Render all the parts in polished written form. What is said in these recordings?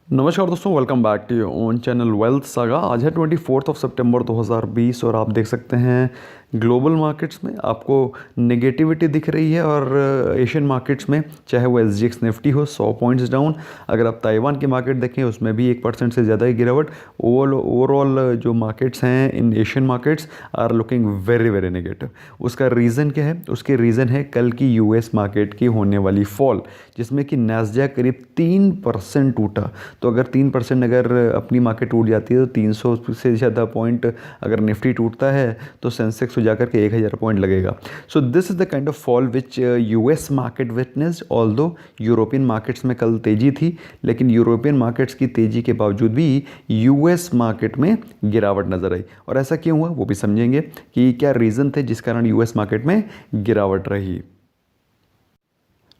नमस्कार दोस्तों, welcome back to your own channel Wealth Saga. आज है 24 सितंबर 2020 और आप देख सकते हैं ग्लोबल मार्केट्स में आपको नेगेटिविटी दिख रही है और एशियन मार्केट्स में चाहे वो SGX निफ्टी हो 100 पॉइंट्स डाउन। अगर आप ताइवान की मार्केट देखें उसमें भी 1% से ज़्यादा ही गिरावट। ओवरऑल जो मार्केट्स हैं in Asian markets are looking very very negative. उसका रीज़न क्या है? उसके रीज़न है कल की US मार्केट की होने वाली फॉल, जिसमें कि नैस्डैक करीब 3% टूटा। तो अगर 3% अगर अपनी मार्केट टूट जाती है तो 300 से ज़्यादा पॉइंट अगर निफ्टी टूटता है तो सेंसेक्स हो जाकर के 1000 पॉइंट लगेगा। So this is the kind of fall which US market witnessed. Although European markets में कल तेज़ी थी, लेकिन यूरोपियन मार्केट्स की तेज़ी के बावजूद भी US मार्केट में गिरावट नज़र आई। और ऐसा क्यों हुआ वो भी समझेंगे कि क्या रीज़न थे जिस कारण US मार्केट में गिरावट रही।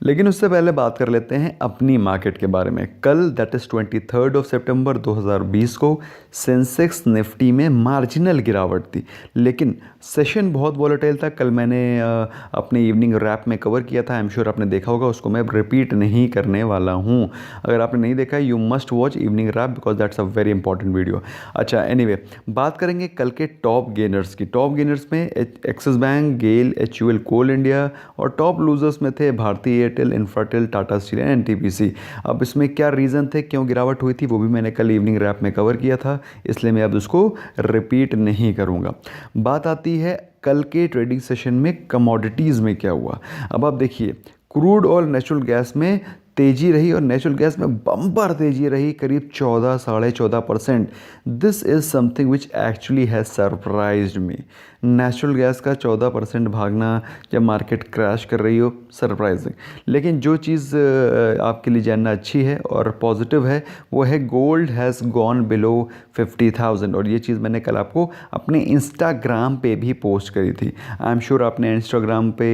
लेकिन उससे पहले बात कर लेते हैं अपनी मार्केट के बारे में। कल दैट इज़ 23 सितंबर 2020 को सेंसेक्स निफ्टी में मार्जिनल गिरावट थी, लेकिन सेशन बहुत वॉलेटाइल था। कल मैंने अपने इवनिंग रैप में कवर किया था, आई एम श्योर आपने देखा होगा, उसको मैं रिपीट नहीं करने वाला हूँ। अगर आपने नहीं देखा you must watch evening wrap because that's a very important video. अच्छा, एनीवे बात करेंगे कल के टॉप गेनर्स की। टॉप गेनर्स में Axis bank, GAIL, HUL Coal India, और टॉप लूजर्स में थे Bharti Airtel, Infratel, Tata steel and NTPC। अब इसमें क्या रीज़न थे, क्यों गिरावट हुई थी, वो भी मैंने कल इवनिंग रैप में कवर किया था, इसलिए मैं अब उसको रिपीट नहीं करूँगा। बात आती है कल के ट्रेडिंग सेशन में कमोडिटीज़ में क्या हुआ। अब आप देखिए, क्रूड और नेचुरल गैस में तेज़ी रही और नेचुरल गैस में बम्पर तेज़ी रही, करीब 14 साढ़े 14%। This is something which actually has surprised me. Natural gas का 14% भागना जब मार्केट क्रैश कर रही हो, सरप्राइजिंग। लेकिन जो चीज़ आपके लिए जानना अच्छी है और पॉजिटिव है वो है गोल्ड हैज़ गॉन बिलो 50,000। और ये चीज़ मैंने कल आपको अपने इंस्टाग्राम पे भी पोस्ट करी थी। आई एम श्योर आपने इंस्टाग्राम पे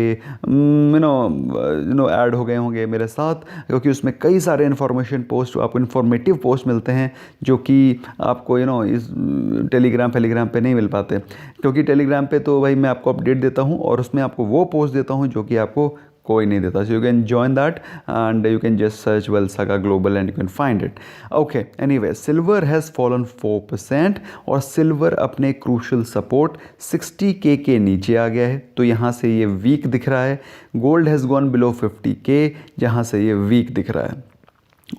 ऐड हो गए होंगे मेरे साथ, क्योंकि उसमें कई सारे इन्फॉर्मेशन पोस्ट, आपको इन्फॉर्मेटिव पोस्ट मिलते हैं जो कि आपको इस टेलीग्राम पे नहीं मिल पाते। क्योंकि टेलीग्राम पे तो भाई मैं आपको अपडेट देता हूँ और उसमें आपको वो पोस्ट देता हूँ जो कि आपको कोई नहीं देता। So you can join that and you can just search wealth saga global and you can find it. Okay, anyway silver has fallen 4% और सिल्वर अपने क्रूशल सपोर्ट 60K के नीचे आ गया है, तो यहाँ से ये वीक दिख रहा है। Gold has gone below 50K, जहाँ से ये वीक दिख रहा है।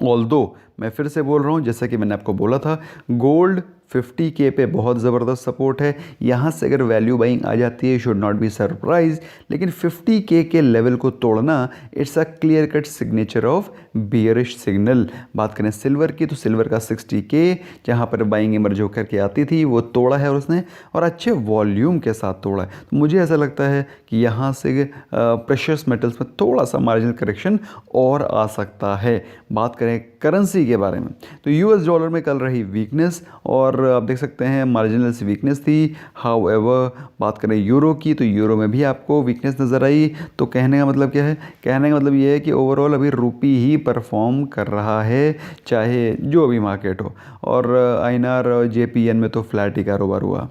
ऑल्दो मैं फिर से बोल रहा हूँ, जैसा कि मैंने आपको बोला था, गोल्ड 50K पे बहुत ज़बरदस्त सपोर्ट है। यहाँ से अगर वैल्यू बाइंग आ जाती है शुड नॉट बी सरप्राइज, लेकिन 50K के लेवल को तोड़ना it's a clear cut signature of bearish signal. बात करें सिल्वर की तो सिल्वर का 60K जहाँ पर बाइंग इमर्ज होकर के आती थी वो तोड़ा है और उसने, और अच्छे वॉल्यूम के साथ तोड़ा है। तो मुझे ऐसा लगता है कि यहाँ से प्रेशियस मेटल्स में थोड़ा सा मार्जिनल करेक्शन और आ सकता है। बात करें करेंसी के बारे में तो US डॉलर में कल रही वीकनेस, और आप देख सकते हैं मार्जिनल सी वीकनेस थी। हाउएवर बात करें यूरो की तो यूरो में भी आपको वीकनेस नज़र आई। तो कहने का मतलब क्या है? कहने का मतलब ये है कि ओवरऑल अभी रुपी ही परफॉर्म कर रहा है, चाहे जो भी मार्केट हो। और INR और JPN में तो फ्लैट ही कारोबार हुआ।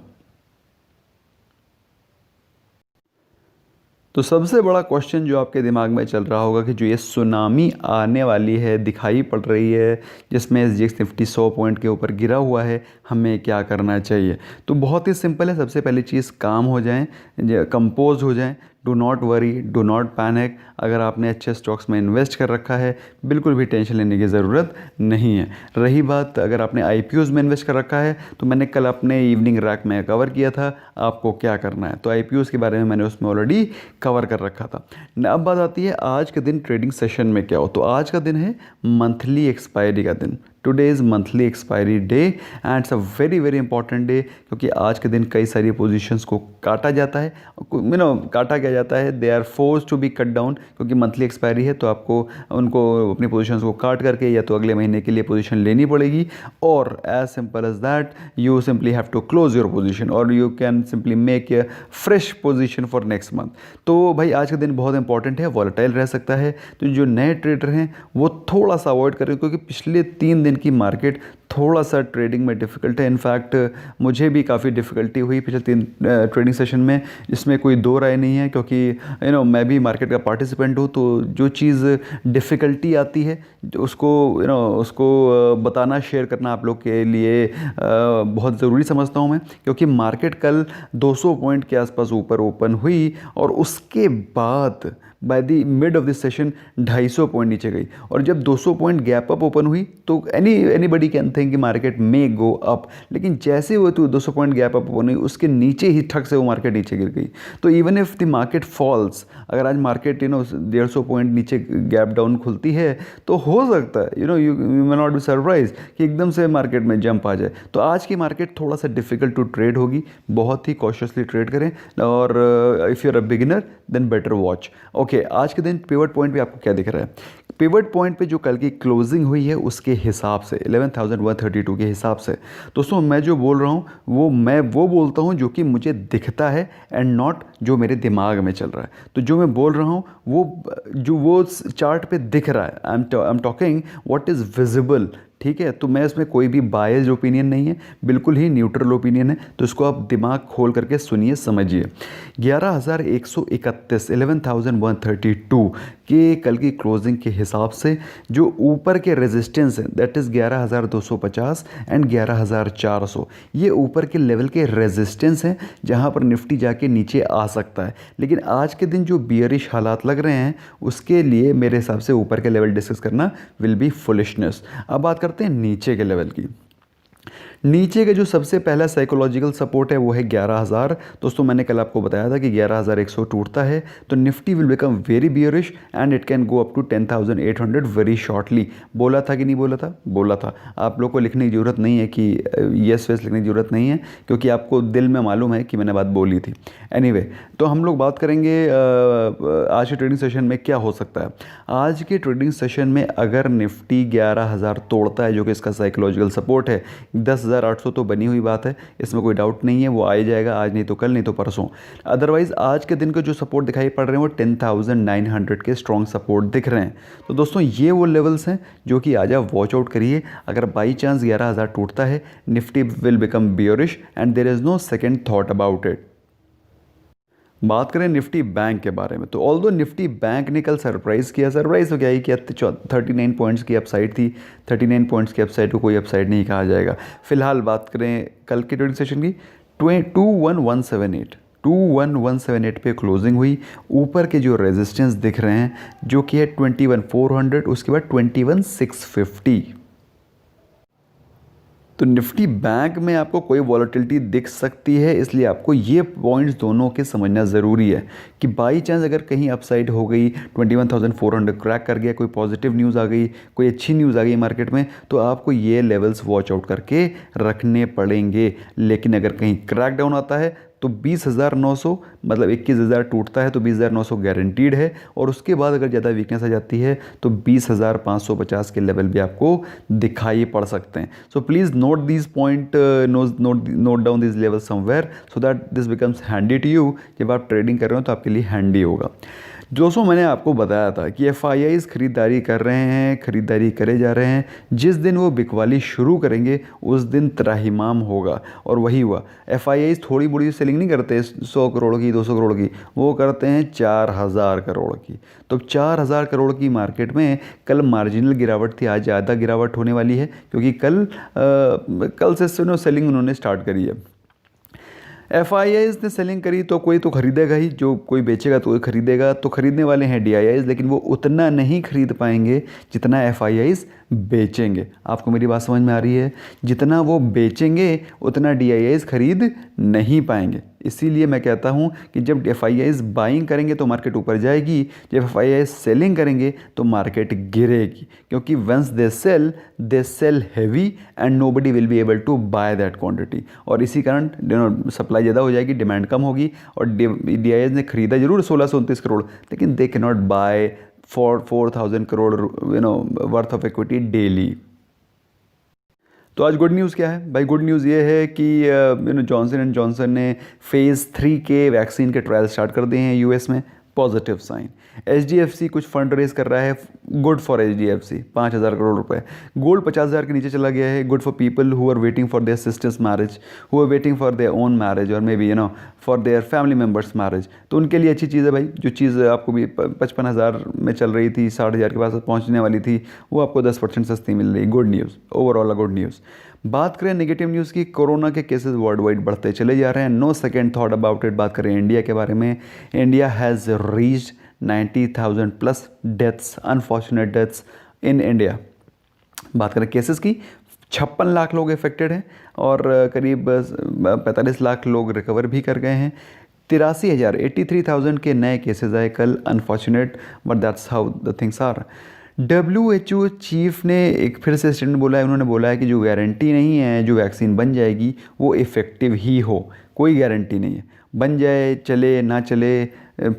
तो सबसे बड़ा क्वेश्चन जो आपके दिमाग में चल रहा होगा कि जो ये सुनामी आने वाली है, दिखाई पड़ रही है, जिसमें SGX निफ्टी 100 पॉइंट के ऊपर गिरा हुआ है, हमें क्या करना चाहिए? तो बहुत ही सिंपल है। सबसे पहली चीज़, काम हो जाएं, कंपोज हो जाएं, do not worry, do not panic. अगर आपने अच्छे स्टॉक्स में इन्वेस्ट कर रखा है, बिल्कुल भी टेंशन लेने की ज़रूरत नहीं है। रही बात अगर आपने IPOs में इन्वेस्ट कर रखा है, तो मैंने कल अपने इवनिंग रैक में कवर किया था आपको क्या करना है। तो IPOs के बारे में मैंने उसमें ऑलरेडी कवर कर रखा था। अब बात आती है आज के दिन ट्रेडिंग सेशन में क्या हो। तो आज का दिन है मंथली एक्सपायरी का दिन। Today is monthly expiry day and it's a very very important day, क्योंकि आज के दिन कई सारी पोजीशंस को काटा जाता है। काटा क्या जाता है, they are force to be cut down, क्योंकि मंथली एक्सपायरी है तो आपको उनको अपनी पोजीशंस को काट करके या तो अगले महीने के लिए पोजीशन लेनी पड़ेगी, और as simple as that you simply have to close your position और you can simply make a fresh position for next month. तो भाई आज का दिन बहुत इंपॉर्टेंट है, वॉलेटाइल रह सकता है। तो जो नए ट्रेडर हैं वो थोड़ा सा अवॉइड करें, क्योंकि पिछले 3 दिन दिन की मार्केट थोड़ा सा ट्रेडिंग में डिफ़िकल्ट है। इनफैक्ट मुझे भी काफ़ी डिफ़िकल्टी हुई पिछले 3 ट्रेडिंग सेशन में, इसमें कोई दो राय नहीं है, क्योंकि मैं भी मार्केट का पार्टिसिपेंट हूँ। तो जो चीज़ डिफ़िकल्टी आती है उसको बताना, शेयर करना आप लोग के लिए बहुत ज़रूरी समझता हूँ मैं, क्योंकि मार्केट कल 200 पॉइंट के आसपास ऊपर ओपन हुई और उसके बाद by the mid of this session 250 point नीचे गई। और जब 200 पॉइंट गैप अप ओपन हुई तो एनीबडी कैन थिंक कि मार्केट में गो अप, लेकिन जैसे वो तो 200 पॉइंट गैप अप ओपन हुई उसके नीचे ही ठक से वो मार्केट नीचे गिर गई। तो even if the market falls, अगर आज मार्केट 150 पॉइंट नीचे गैप डाउन खुलती है तो हो सकता है you may not be surprise कि एकदम से मार्केट में जंप आ जाए। तो आज की मार्केट थोड़ा सा डिफिकल्ट टू ट्रेड होगी, बहुत ही कॉशियसली ट्रेड करें। और if you are a beginner then better watch. Okay, आज के दिन पिवट पॉइंट पे आपको क्या दिख रहा है? पिवट पॉइंट पे जो कल की क्लोजिंग हुई है उसके हिसाब से 11,132 के हिसाब से दोस्तों, मैं जो बोल रहा हूँ वो बोलता हूँ जो कि मुझे दिखता है एंड नॉट जो मेरे दिमाग में चल रहा है। तो जो मैं बोल रहा हूँ वो चार्ट पे दिख रहा है। I am talking what is visible, ठीक है। तो मैं इसमें कोई भी बायस्ड ओपिनियन नहीं है, बिल्कुल ही न्यूट्रल ओपिनियन है। तो इसको आप दिमाग खोल करके सुनिए, समझिए। 11,131 11,132 के कल की क्लोजिंग के हिसाब से जो ऊपर के रेजिस्टेंस हैं दैट इज़ 11,250 एंड 11,400, ये ऊपर के लेवल के रेजिस्टेंस हैं जहां पर निफ्टी जाके नीचे आ सकता है। लेकिन आज के दिन जो बियरिश हालात लग रहे हैं उसके लिए मेरे हिसाब से ऊपर के लेवल डिस्कस करना विल बी फुलिशनेस। अब बात करते हैं नीचे के लेवल की। नीचे का जो सबसे पहला साइकोलॉजिकल सपोर्ट है वो है 11,000। दोस्तों मैंने कल आपको बताया था कि 11,100 टूटता है तो Nifty will become very bearish and it can go up to 10,800 very shortly. बोला था कि नहीं बोला था? बोला था। आप लोग को लिखने की ज़रूरत नहीं है कि येस वेस लिखने की ज़रूरत नहीं है, क्योंकि आपको दिल में मालूम है कि मैंने बात बोली थी। एनीवे, तो हम लोग बात करेंगे आज के ट्रेडिंग सेशन में क्या हो सकता है। आज के ट्रेडिंग सेशन में अगर निफ्टी 11,000 तोड़ता है जो कि इसका साइकोलॉजिकल सपोर्ट है, 10,800 तो बनी हुई बात है, इसमें कोई डाउट नहीं है, वो आ ही जाएगा आज, नहीं तो कल, नहीं तो परसों। अदरवाइज़ आज के दिन को जो सपोर्ट दिखाई पड़ रहे हैं वो 10,900 के स्ट्रॉन्ग सपोर्ट दिख रहे हैं। तो दोस्तों ये वो लेवल्स हैं जो कि आज आप वॉच आउट करिए। अगर बाई चांस 11,000 टूटता है, Nifty will become bearish and there is no second thought about it. बात करें निफ्टी बैंक के बारे में, तो ऑल्दो निफ्टी बैंक ने कल सरप्राइज़ तो क्या ही किया, 39 पॉइंट्स की अपसाइड थी। 39 पॉइंट्स की अपसाइड को कोई अपसाइड नहीं कहा जाएगा। फिलहाल बात करें कल की ट्रेडिंग सेशन की, 21,178 पे क्लोजिंग हुई। ऊपर के जो रेजिस्टेंस दिख रहे हैं जो कि है 21,400, उसके बाद 21,650। तो निफ्टी बैंक में आपको कोई वॉलेटिलिटी दिख सकती है, इसलिए आपको ये पॉइंट्स दोनों के समझना ज़रूरी है कि बाई चांस अगर कहीं अपसाइड हो गई, 21,400 क्रैक कर गया, कोई पॉजिटिव न्यूज़ आ गई, कोई अच्छी न्यूज़ आ गई मार्केट में, तो आपको ये लेवल्स वॉच आउट करके रखने पड़ेंगे। लेकिन अगर कहीं क्रैक डाउन आता है तो 20,900 मतलब 21,000 टूटता है तो 20,900 गारंटीड है। और उसके बाद अगर ज़्यादा वीकनेस आ जाती है तो 20,550 के लेवल भी आपको दिखाई पड़ सकते हैं। So please note this point, note down this level somewhere so that this becomes handy to you. जब आप ट्रेडिंग कर रहे हो तो आपके लिए हैंडी होगा। दोस्तों मैंने आपको बताया था कि FIIs खरीदारी कर रहे हैं, खरीदारी करे जा रहे हैं। जिस दिन वो बिकवाली शुरू करेंगे उस दिन त्राहिमाम होगा, और वही हुआ। FIIs थोड़ी बड़ी सेलिंग नहीं करते 100 करोड़ की, 200 करोड़ की, वो करते हैं 4,000 करोड़ की। तो 4,000 करोड़ की मार्केट में कल मार्जिनल गिरावट थी, आज ज़्यादा गिरावट होने वाली है, क्योंकि कल से सेलिंग उन्होंने स्टार्ट करी है। FIIs ने सेलिंग करी तो कोई तो खरीदेगा ही, जो कोई बेचेगा तो कोई खरीदेगा। तो खरीदने वाले हैं DIIs, लेकिन वो उतना नहीं खरीद पाएंगे जितना FIIs बेचेंगे। आपको मेरी बात समझ में आ रही है? जितना वो बेचेंगे उतना DIIs खरीद नहीं पाएंगे। इसीलिए मैं कहता हूँ कि जब FIIs बाइंग करेंगे तो मार्केट ऊपर जाएगी, जब FIIs सेलिंग करेंगे तो मार्केट गिरेगी, क्योंकि once they sell heavy and nobody will be able to buy that quantity. और इसी कारण सप्लाई ज़्यादा हो जाएगी, डिमांड कम होगी। और DIIs ने खरीदा जरूर 1629 करोड़, लेकिन they can not buy 4,000 crore worth of equity daily. तो आज गुड न्यूज़ क्या है भाई? गुड न्यूज़ ये है कि जॉनसन एंड जॉनसन ने फेज़ 3 के वैक्सीन के ट्रायल स्टार्ट कर दिए हैं US में। Positive sign. HDFC कुछ फंड रेज कर रहा है, गुड फॉर HDFC, 5,000 करोड़ रुपए। गोल्ड 50,000 के नीचे चला गया है, good for people who are waiting for their sisters marriage, who are waiting for their own marriage और maybe for their family members marriage. तो उनके लिए अच्छी चीज़ है भाई। जो चीज़ आपको भी 55,000 में चल रही थी, 60,000 के पास पहुँचने वाली थी, वो आपको 10% सस्ती मिल रही। Good news, overall a good news. बात करें नेगेटिव न्यूज़ की, कोरोना के केसेस वर्ल्ड वाइड बढ़ते चले जा रहे हैं, no second thought about it. बात करें इंडिया के बारे में, India has reached 90,000 plus deaths, unfortunate deaths in India. बात करें केसेस की, 56 लाख लोग इफेक्टेड हैं और करीब 45 लाख लोग रिकवर भी कर गए हैं। 83,000 के नए केसेस आए कल, unfortunate but that's how the things are. WHO chief ने एक फिर से स्टेटमेंट बोला है, उन्होंने बोला है कि जो गारंटी नहीं है जो वैक्सीन बन जाएगी वो इफ़ेक्टिव ही हो, कोई गारंटी नहीं है। बन जाए, चले ना चले,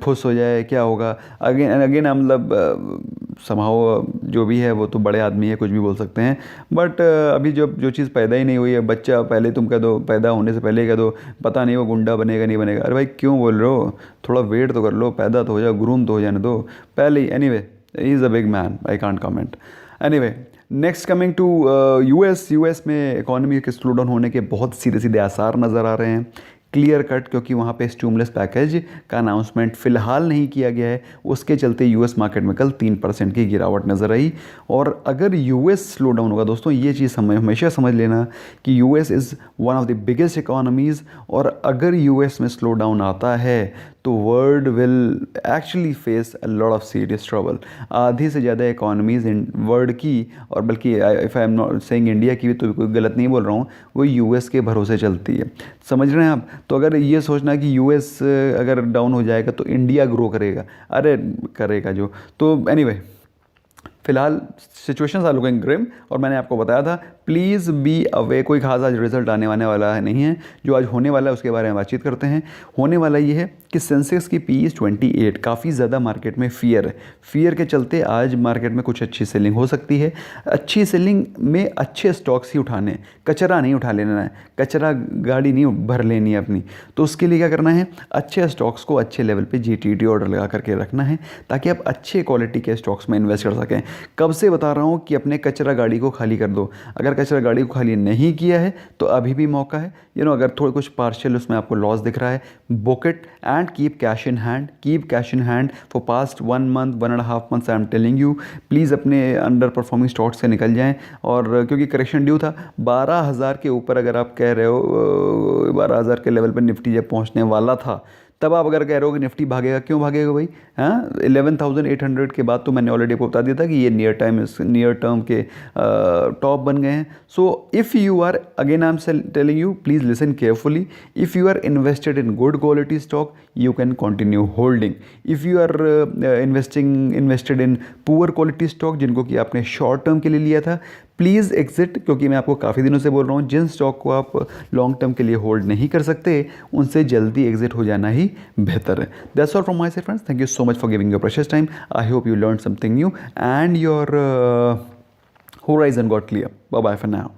फुस हो जाए, क्या होगा। अगेन मतलब समाओ जो भी है वो तो बड़े आदमी है, कुछ भी बोल सकते हैं। बट अभी जो चीज़ पैदा ही नहीं हुई है, बच्चा पहले तुम कह दो, पैदा होने से पहले कह दो पता नहीं वो गुंडा बनेगा नहीं बनेगा। अरे भाई क्यों बोल रहे हो, थोड़ा वेट तो कर लो, पैदा तो हो जाओ, ग्रूम तो हो जाने दो पहले ही। Anyway, he is a big man, I can't comment. Anyway, next coming to US में इकोनॉमी के स्लो डाउन होने के बहुत सीधे सीधे आसार नज़र आ रहे हैं, क्लियर कट, क्योंकि वहाँ पे स्टिमुलस पैकेज का अनाउंसमेंट फ़िलहाल नहीं किया गया है। उसके चलते US मार्केट में कल 3% की गिरावट नज़र आई। और अगर US स्लो डाउन होगा दोस्तों, ये चीज़ हमेशा समझ लेना कि US is one of the biggest economies, और अगर US में स्लो डाउन आता है तो world will actually face a lot of serious trouble. आधी से ज़्यादा इकोनॉमीज़ वर्ल्ड की, और बल्कि if I am not saying India की भी, तो कोई गलत नहीं बोल रहा हूँ, वो US के भरोसे चलती है। समझ रहे हैं आप? तो अगर ये सोचना कि US अगर डाउन हो जाएगा तो इंडिया ग्रो करेगा, अरे करेगा जो। तो एनीवे, फिलहाल सिचुएशंस आर लुकिंग ग्रिम, और मैंने आपको बताया था प्लीज़ बी अवे। कोई खास आज रिजल्ट आने वाला नहीं है, जो आज होने वाला है उसके बारे में बातचीत करते हैं। होने वाला ये है कि सेंसेक्स की PE 28, काफ़ी ज़्यादा मार्केट में फियर है। फियर के चलते आज मार्केट में कुछ अच्छी सेलिंग हो सकती है। अच्छी सेलिंग में अच्छे स्टॉक्स ही उठाने, कचरा नहीं उठा लेना है, कचरा गाड़ी नहीं भर लेनी है अपनी। तो उसके लिए क्या करना है, अच्छे स्टॉक्स को अच्छे लेवल पे GTT ऑर्डर लगा करके रखना है, ताकि आप अच्छे क्वालिटी के स्टॉक्स में इन्वेस्ट कर सकें। कब से बता रहा हूँ कि अपने कचरा गाड़ी को खाली कर दो। अगर कचरा गाड़ी को खाली नहीं किया है तो अभी भी मौका है। अगर थोड़ा कुछ पार्शियल उसमें आपको लॉस दिख रहा है, book it and keep cash in hand, keep cash in hand for past 1 month 1.5 months. I am telling you, please अपने अंडर परफॉर्मिंग स्टॉक्स से निकल जाएं। और क्योंकि करेक्शन ड्यू था 12,000 के ऊपर, अगर आप कह रहे हो 12,000 के लेवल पर निफ्टी जब पहुंचने वाला था, तब आप अगर कह रहे हो कि निफ्टी भागेगा, क्यों भागेगा भाई? हाँ, 11,800 के बाद तो मैंने ऑलरेडी आपको बता दिया था कि ये नियर टर्म के टॉप बन गए हैं। So if you are, again I am telling you, please listen carefully, if you are invested in good quality stock you can continue holding. If you are invested in poor quality stock, जिनको कि आपने short term के लिए लिया था, please exit. क्योंकि मैं आपको काफ़ी दिनों से बोल रहा हूँ, जिन स्टॉक को आप लॉन्ग टर्म के लिए होल्ड नहीं कर सकते उनसे जल्दी एग्जिट हो जाना ही बेहतर है। That's all from my side friends, thank you so much for giving your precious time. I hope you learn something new and your horizon got clear. Bye bye for now.